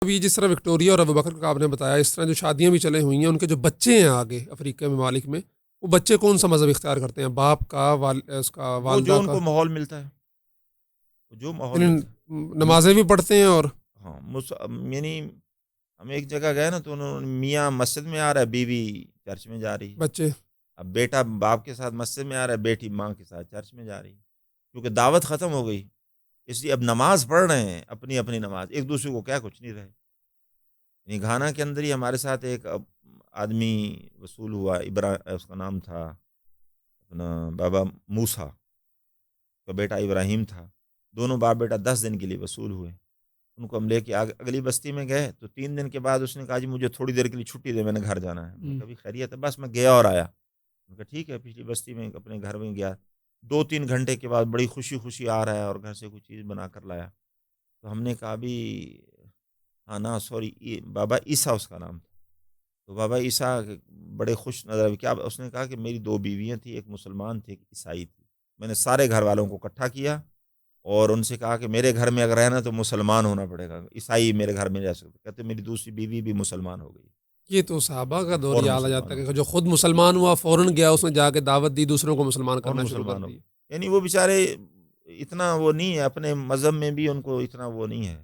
ابھی جس طرح وکٹوریا اور ابوبکر کا آپ نے بتایا، اس طرح جو شادیاں بھی چلے ہوئی ہیں، ان کے جو بچے ہیں آگے افریقہ ممالک میں، وہ بچے کون سا مذہب اختیار کرتے ہیں؟ باپ کا، اس کا، وہ جو والدہ ان کا؟ کو ماحول ملتا ہے، جو ماحول یعنی ملتا ہے نمازیں بھی پڑھتے ہیں اور ہاں یعنی ہم ایک جگہ گئے نا، تو انہوں نے میاں مسجد میں آ رہا ہے، بیوی چرچ میں جا رہی ہے۔ بچے اب بیٹا باپ کے ساتھ مسجد میں آ رہا ہے، بیٹی ماں کے ساتھ چرچ میں جا رہی ہے، کیونکہ دعوت ختم ہو گئی، اس لیے اب نماز پڑھ رہے ہیں، اپنی اپنی نماز، ایک دوسرے کو کیا کچھ نہیں رہے۔ یعنی گھانا کے اندر ہی ہمارے ساتھ ایک آدمی وصول ہوا، اس کا نام تھا اپنا بابا موسیٰ، کا بیٹا ابراہیم تھا، دونوں باپ بیٹا 10 دن کے لیے وصول ہوئے۔ ان کو ہم لے کے اگلی بستی میں گئے، تو 3 دن کے بعد اس نے کہا جی مجھے تھوڑی دیر کے لیے چھٹی دے، میں نے گھر جانا ہے۔ میں نے کہا بھی خیریت ہے؟ بس میں گیا اور آیا۔ میں نے کہا ٹھیک ہے، پچھلی بستی میں اپنے گھر میں گیا، 2-3 گھنٹے کے بعد بڑی خوشی خوشی آ رہا ہے اور گھر سے کوئی چیز بنا کر لایا۔ تو ہم نے کہا بھی ہاں نا سوری، بابا عیسیٰ اس کا نام تھا۔ تو بابا عیسیٰ بڑے خوش نظر، کیا اس نے کہا کہ میری 2 بیویاں تھیں، ایک مسلمان تھی ایک عیسائی تھی۔ میں نے سارے گھر والوں کو اکٹھا کیا اور ان سے کہا کہ میرے گھر میں اگر رہنا تو مسلمان ہونا پڑے گا، عیسائی میرے گھر میں رہ سکتے۔ کہتے میری دوسری بیوی بھی مسلمان ہو گئی، یہ تو صحابہ کا دور فوراً یاد آ جاتا مسلمان ہے ہو کہ گئی، جو خود مسلمان ہوا فوراً گیا، اس نے جا کے دعوت دی، دوسروں کو مسلمان فوراً کرنا شروع کر مسلمان ہو دی۔ گئی۔ یعنی وہ بیچارے اتنا وہ نہیں ہے، اپنے مذہب میں بھی ان کو اتنا وہ نہیں ہے۔